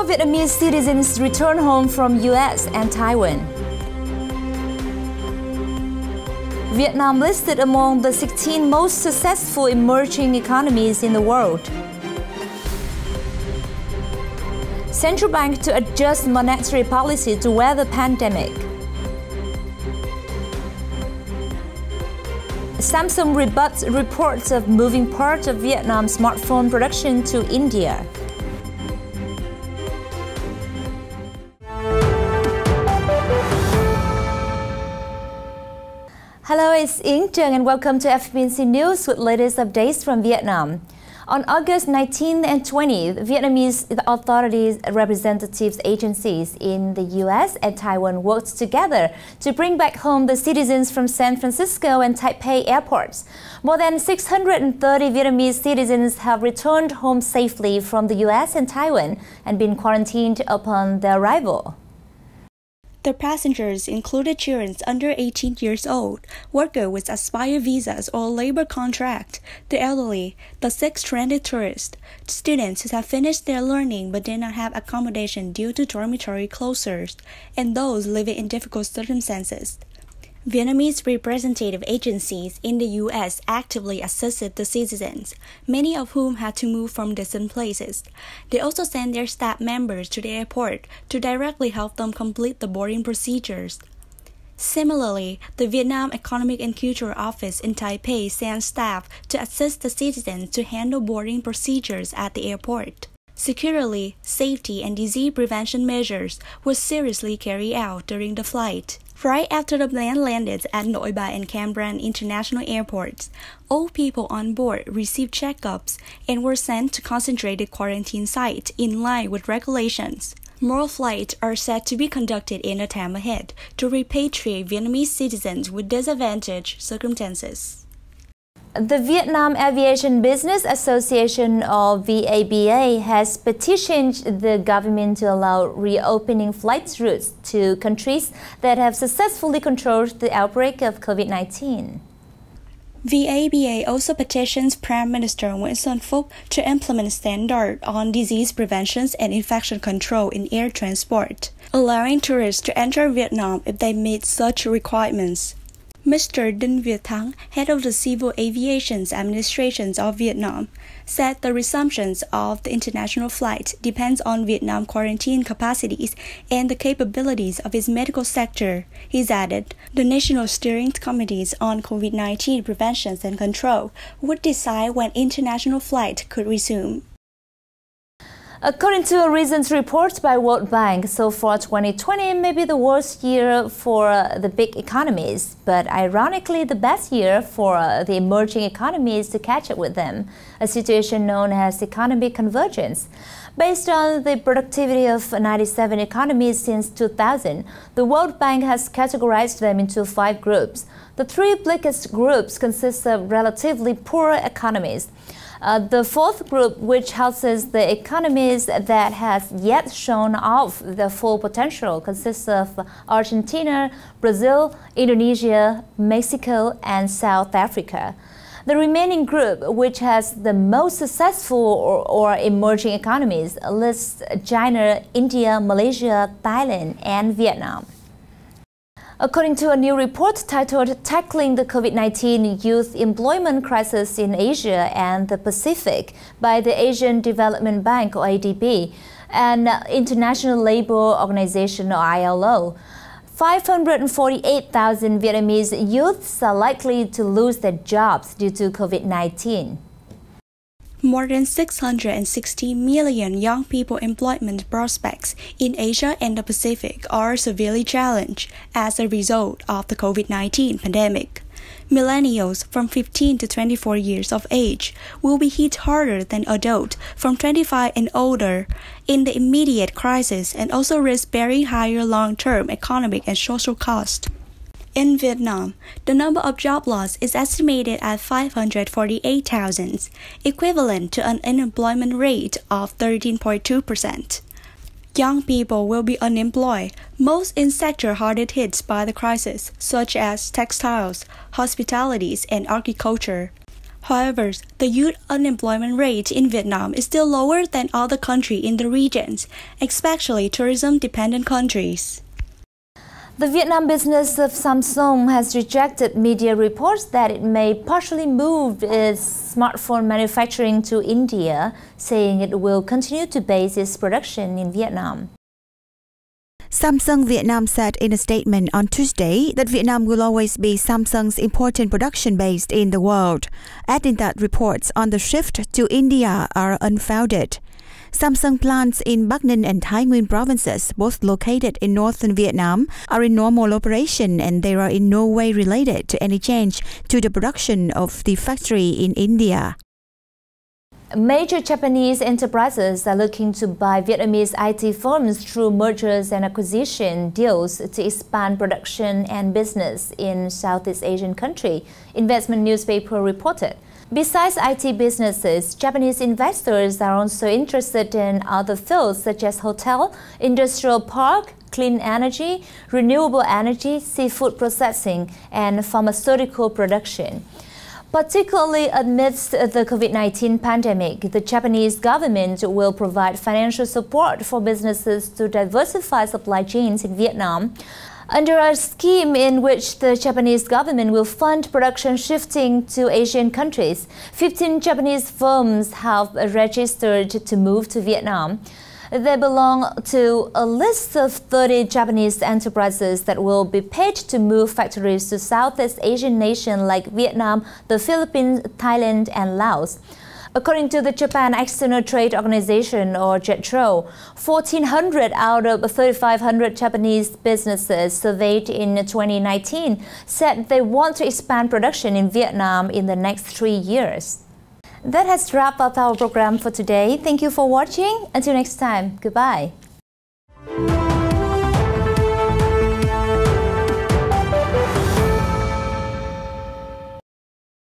More Vietnamese citizens return home from US and Taiwan. Vietnam listed among the 16 most successful emerging economies in the world. Central Bank to adjust monetary policy to weather pandemic. Samsung rebuts reports of moving part of Vietnam smartphone production to India. Hello, it's Yến Trần and welcome to FBNC News with latest updates from Vietnam. On August 19th and 20th, Vietnamese authorities, representatives, agencies in the US and Taiwan worked together to bring back home the citizens from San Francisco and Taipei airports. More than 630 Vietnamese citizens have returned home safely from the US and Taiwan and been quarantined upon their arrival. The passengers included children under 18 years old, workers with expired visas or labor contract, the elderly, the sick stranded tourists, students who have finished their learning but did not have accommodation due to dormitory closures, and those living in difficult circumstances. Vietnamese representative agencies in the U.S. actively assisted the citizens, many of whom had to move from distant places. They also sent their staff members to the airport to directly help them complete the boarding procedures. Similarly, the Vietnam Economic and Cultural Office in Taipei sent staff to assist the citizens to handle boarding procedures at the airport. Security, safety, and disease prevention measures were seriously carried out during the flight. Right after the plane landed at Nội Bài and Cam Ranh international airports, all people on board received checkups and were sent to concentrated quarantine sites in line with regulations. More flights are set to be conducted in the time ahead to repatriate Vietnamese citizens with disadvantaged circumstances. The Vietnam Aviation Business Association, or VABA, has petitioned the government to allow reopening flight routes to countries that have successfully controlled the outbreak of COVID-19. VABA also petitions Prime Minister Nguyễn Xuân Phúc to implement standards on disease prevention and infection control in air transport, allowing tourists to enter Vietnam if they meet such requirements. Mr. Đinh Việt Thắng, head of the Civil Aviation Administration of Vietnam, said the resumption of the international flight depends on Vietnam quarantine capacities and the capabilities of its medical sector. He added, the National Steering Committees on COVID-19 Prevention and Control would decide when international flight could resume. According to a recent report by World Bank, so far 2020 may be the worst year for the big economies, but ironically the best year for the emerging economies to catch up with them, a situation known as economic convergence. Based on the productivity of 97 economies since 2000, the World Bank has categorized them into 5 groups. The 3 biggest groups consist of relatively poor economies. The fourth group, which houses the economies that has yet shown off their full potential, consists of Argentina, Brazil, Indonesia, Mexico, and South Africa. The remaining group, which has the most successful or emerging economies, lists China, India, Malaysia, Thailand, and Vietnam. According to a new report titled Tackling the COVID-19 Youth Employment Crisis in Asia and the Pacific by the Asian Development Bank, or ADB, and International Labour Organization, or ILO, 548,000 Vietnamese youths are likely to lose their jobs due to COVID-19. More than 660 million young people employment prospects in Asia and the Pacific are severely challenged as a result of the COVID-19 pandemic. Millennials from 15 to 24 years of age will be hit harder than adults from 25 and older in the immediate crisis and also risk bearing higher long-term economic and social costs. In Vietnam, the number of job loss is estimated at 548,000, equivalent to an unemployment rate of 13.2%. Young people will be unemployed, most in sectors hardest hit by the crisis, such as textiles, hospitalities, and agriculture. However, the youth unemployment rate in Vietnam is still lower than other countries in the regions, especially tourism-dependent countries. The Vietnam business of Samsung has rejected media reports that it may partially move its smartphone manufacturing to India, saying it will continue to base its production in Vietnam. Samsung Vietnam said in a statement on Tuesday that Vietnam will always be Samsung's important production base in the world, adding that reports on the shift to India are unfounded. Samsung plants in Bắc Ninh and Thái Nguyên provinces, both located in northern Vietnam, are in normal operation and they are in no way related to any change to the production of the factory in India. Major Japanese enterprises are looking to buy Vietnamese IT firms through mergers and acquisition deals to expand production and business in Southeast Asian country, investment newspaper reported. Besides IT businesses, Japanese investors are also interested in other fields such as hotel, industrial park, clean energy, renewable energy, seafood processing, and pharmaceutical production. Particularly amidst the COVID-19 pandemic, the Japanese government will provide financial support for businesses to diversify supply chains in Vietnam. Under a scheme in which the Japanese government will fund production shifting to Asian countries, 15 Japanese firms have registered to move to Vietnam. They belong to a list of 30 Japanese enterprises that will be paid to move factories to Southeast Asian nations like Vietnam, the Philippines, Thailand, and Laos. According to the Japan External Trade Organization, or JETRO, 1,400 out of 3,500 Japanese businesses surveyed in 2019 said they want to expand production in Vietnam in the next 3 years. That has wrapped up our program for today. Thank you for watching. Until next time, goodbye.